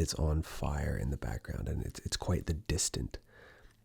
it's on fire in the background, and it's quite the distant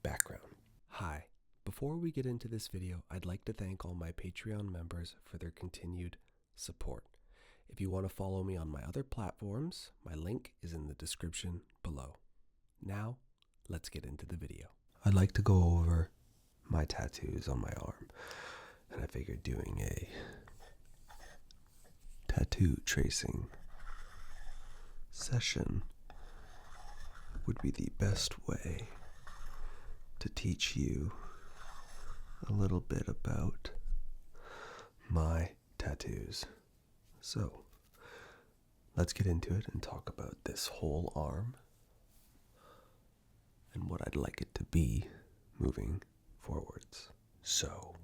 background. Hi. Before we get into this video, I'd like to thank all my Patreon members for their continued support. If you want to follow me on my other platforms, my link is in the description below. Now, let's get into the video. I'd like to go over my tattoos on my arm, and I figured doing a tattoo tracing session would be the best way to teach you a little bit about my tattoos. So, let's get into it and talk about this whole arm and what I'd like it to be moving forwards. So,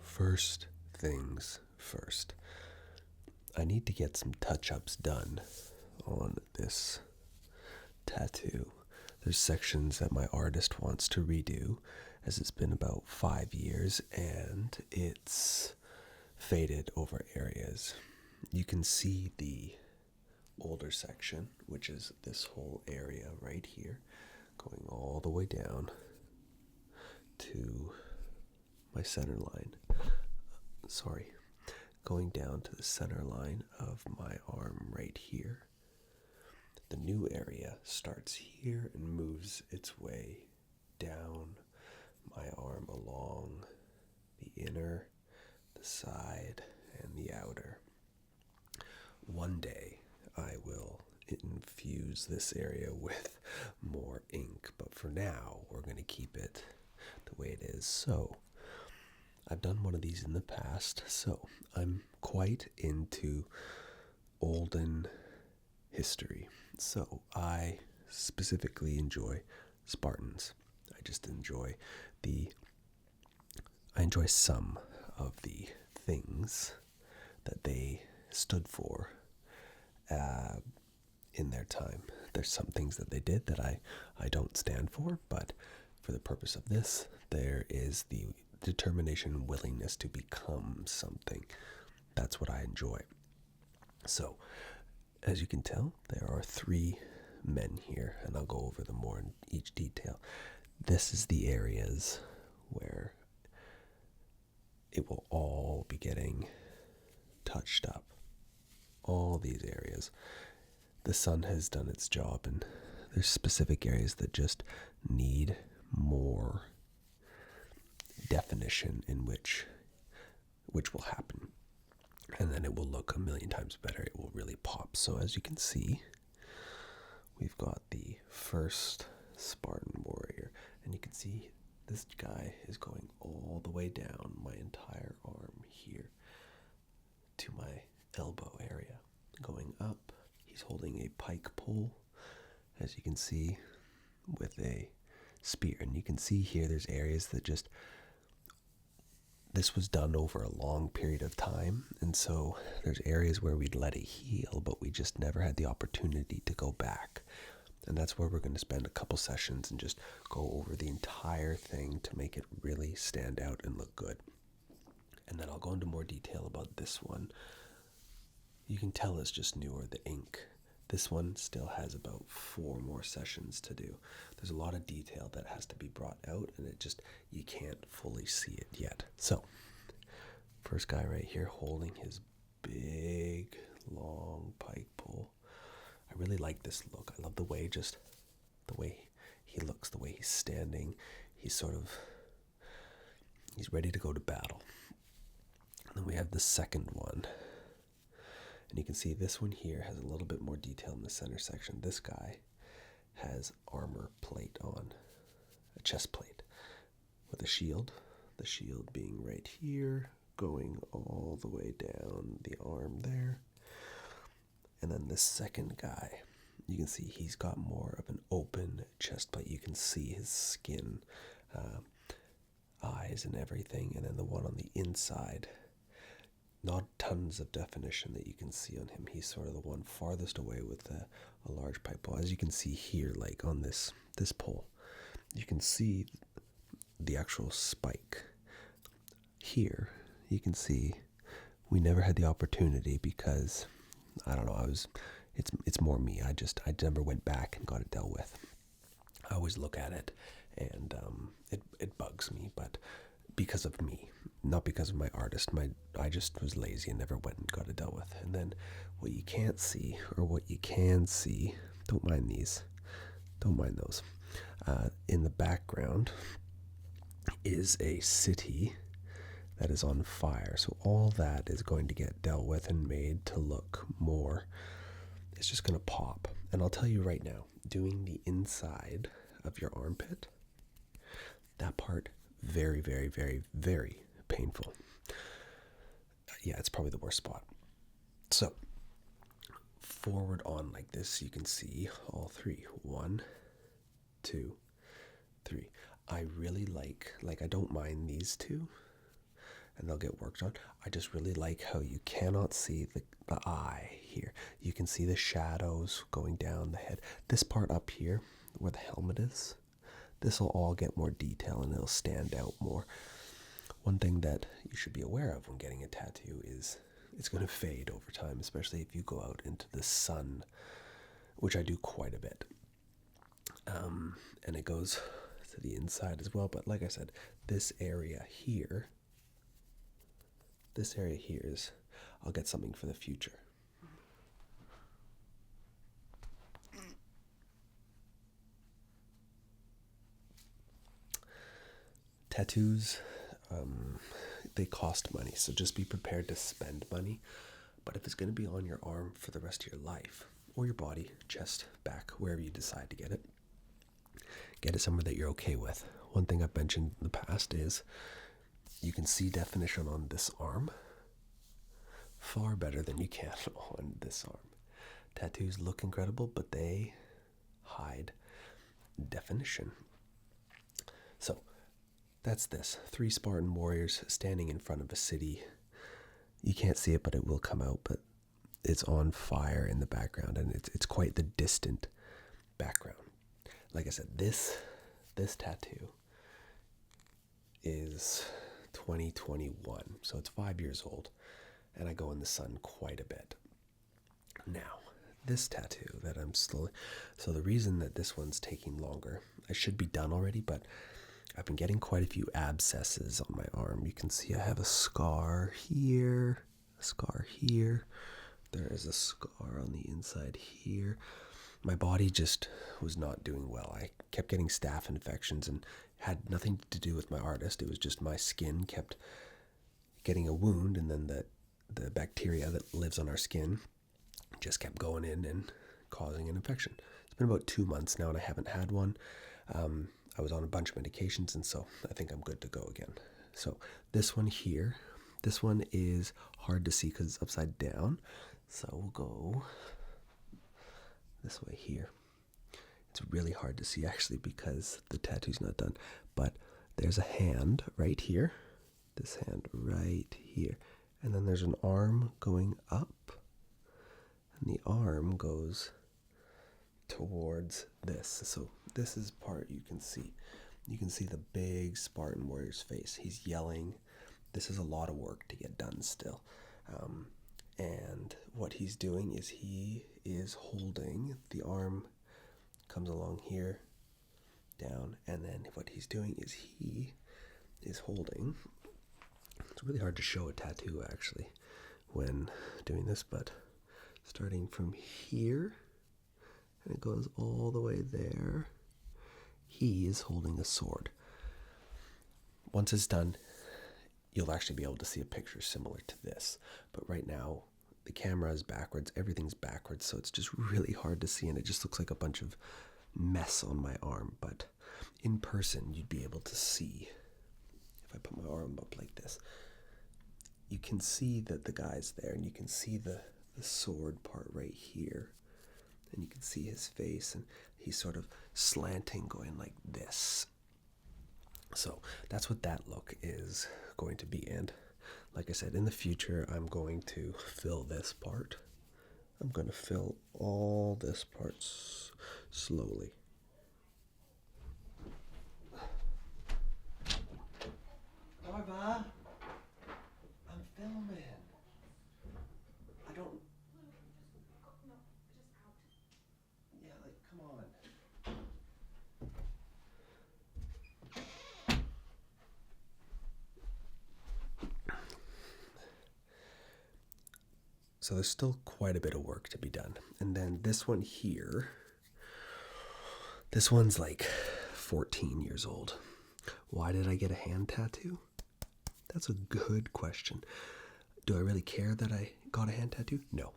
first things first. I need to get some touch-ups done on this tattoo. There's sections that my artist wants to redo, as it's been about 5 years and it's faded over areas. You can see the older section, which is this whole area right here, going all the way down to my center line. Going down to the center line of my arm right here. The new area starts here and moves its way down my arm along the inner, the side, and the outer. One day I will infuse this area with more ink, but for now we're going to keep it the way it is. So I've done one of these in the past, so I'm quite into olden history. So I specifically enjoy Spartans. I just enjoy some of the things that they stood for in their time. There's some things that they did that I don't stand for, but for the purpose of this, there is the determination and willingness to become something. That's what I enjoy. So, as you can tell, there are 3 men here, and I'll go over them more in each detail. This is the areas where it will all be getting touched up. All these areas. The sun has done its job, and there's specific areas that just need more definition in which will happen. And then it will look a million times better. It will really pop. So as you can see, we've got the first Spartan warrior. And you can see this guy is going all the way down my entire arm here to my elbow area. Going up, he's holding a pike pole, as you can see, with a spear. And you can see here there's areas that just, this was done over a long period of time, and so there's areas where we'd let it heal, but we just never had the opportunity to go back. And that's where we're going to spend a couple sessions and just go over the entire thing to make it really stand out and look good. And then I'll go into more detail about this one. You can tell it's just newer, the ink. This one still has about 4 more sessions to do. There's a lot of detail that has to be brought out, and you can't fully see it yet. So, first guy right here holding his big, long pike pole. I really like this look. I love the way he looks, the way he's standing. He's ready to go to battle. And then we have the second one. And you can see this one here has a little bit more detail in the center section. This guy has armor plate on, a chest plate with a shield. The shield being right here, going all the way down the arm there. And then this second guy, you can see he's got more of an open chest plate. You can see his skin, eyes and everything. And then the one on the inside, not tons of definition that you can see on him. He's sort of the one farthest away with a large pipe pole. As you can see here, like on this pole, you can see the actual spike. Here, you can see we never had the opportunity because, I don't know, it's more me. I never went back and got it dealt with. I always look at it, and it bugs me, but because of me, not because of my artist. I just was lazy and never went and got it dealt with. And then what you can't see, or what you can see, don't mind these, don't mind those. In the background is a city that is on fire. So all that is going to get dealt with and made to look more. It's just going to pop. And I'll tell you right now, doing the inside of your armpit, that part, very, very, very, very painful. Yeah, it's probably the worst spot. So, forward on like this, you can see all three. 1, 2, 3. I really like I don't mind these two, and they'll get worked on. I just really like how you cannot see the eye here. You can see the shadows going down the head. This part up here, where the helmet is, this will all get more detail and it'll stand out more. One thing that you should be aware of when getting a tattoo is it's going to fade over time, especially if you go out into the sun, which I do quite a bit. And it goes to the inside as well. But like I said, this area here is, I'll get something for the future. Tattoos, they cost money, so just be prepared to spend money. But if it's going to be on your arm for the rest of your life, or your body, chest, back, wherever you decide to get it somewhere that you're okay with. One thing I've mentioned in the past is you can see definition on this arm far better than you can on this arm. Tattoos look incredible, but they hide definition. So that's this. 3 Spartan warriors standing in front of a city. You can't see it, but it will come out, but it's on fire in the background, and it's quite the distant background. Like I said, this tattoo is 2021, so it's 5 years old, and I go in the sun quite a bit. Now, this tattoo that I'm slowly... So the reason that this one's taking longer, I should be done already, but I've been getting quite a few abscesses on my arm. You can see I have a scar here, a scar here. There is a scar on the inside here. My body just was not doing well. I kept getting staph infections and had nothing to do with my artist. It was just my skin kept getting a wound, and then the bacteria that lives on our skin just kept going in and causing an infection. It's been about 2 months now, and I haven't had one. I was on a bunch of medications, and so I think I'm good to go again. So this one here, this one is hard to see because it's upside down. So we'll go this way here. It's really hard to see actually because the tattoo's not done. But there's a hand right here. This hand right here. And then there's an arm going up. And the arm goes towards this. So this is part you can see. You can see the big Spartan warrior's face. He's yelling. This is a lot of work to get done still. And what he's doing is he is holding, the arm comes along here, down, and then what he's doing is he is holding, it's really hard to show a tattoo actually when doing this, but starting from here, and it goes all the way there, he is holding a sword. Once it's done, you'll actually be able to see a picture similar to this, but right now the camera is backwards, everything's backwards, so it's just really hard to see, and it just looks like a bunch of mess on my arm. But in person you'd be able to see, if I put my arm up like this, you can see that the guy's there, and you can see the sword part right here, and you can see his face, and he's sort of slanting, going like this. So that's what that look is going to be. And like I said, in the future, I'm going to fill this part. I'm going to fill all this part slowly. Barbara, I'm filming. I don't... So there's still quite a bit of work to be done. And then this one here, this one's like 14 years old. Why did I get a hand tattoo? That's a good question. Do I really care that I got a hand tattoo? No.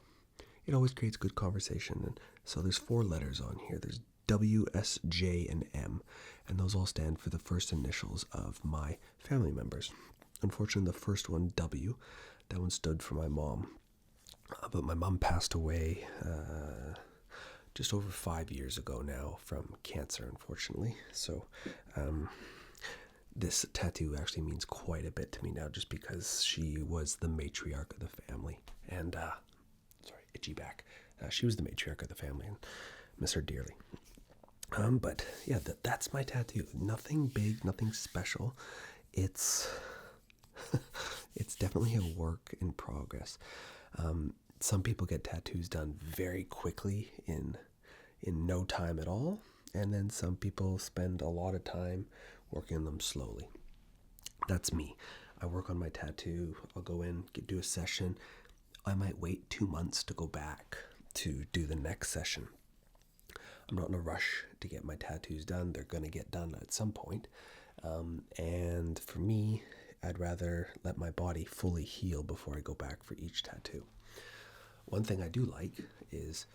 It always creates good conversation. And so there's 4 letters on here. There's W, S, J, and M. And those all stand for the first initials of my family members. Unfortunately, the first one, W, that one stood for my mom. But my mom passed away just over 5 years ago now from cancer, unfortunately. So this tattoo actually means quite a bit to me now, just because she was the matriarch of the family. And, sorry, itchy back. She was the matriarch of the family, and miss her dearly. But yeah, that's my tattoo. Nothing big, nothing special. It's it's definitely a work in progress. Some people get tattoos done very quickly in no time at all, and then some people spend a lot of time working on them slowly. That's me. I work on my tattoo. I'll go in, do a session. I might wait 2 months to go back to do the next session. I'm not in a rush to get my tattoos done. They're going to get done at some point. And for me, I'd rather let my body fully heal before I go back for each tattoo. One thing I do like is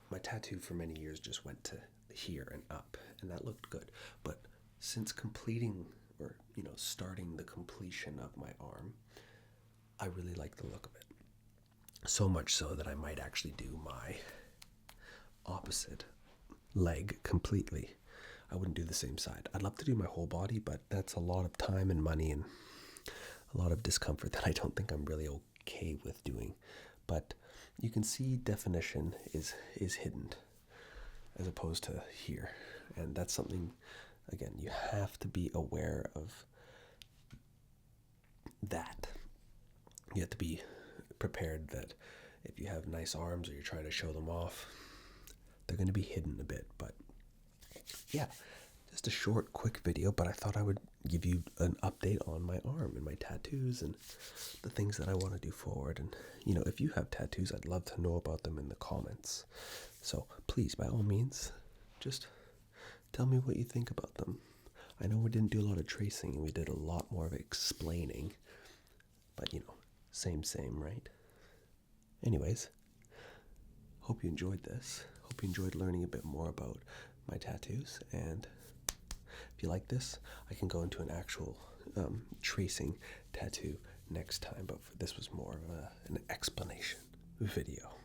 my tattoo for many years just went to here and up, and that looked good. But since completing, or starting the completion of my arm, I really like the look of it. So much so that I might actually do my opposite leg completely. I wouldn't do the same side. I'd love to do my whole body, but that's a lot of time and money and a lot of discomfort that I don't think I'm really okay with doing. But you can see definition is hidden as opposed to here. And that's something, again, you have to be aware of that. You have to be prepared that if you have nice arms or you're trying to show them off, they're going to be hidden a bit. But yeah, just a short, quick video, but I thought I would give you an update on my arm and my tattoos and the things that I want to do forward. And, if you have tattoos, I'd love to know about them in the comments. So please, by all means, just tell me what you think about them. I know we didn't do a lot of tracing. We did a lot more of explaining. But, same, right? Anyways, hope you enjoyed this. Hope you enjoyed learning a bit more about my tattoos. And if you like this, I can go into an actual tracing tattoo next time. But this was more of an explanation video.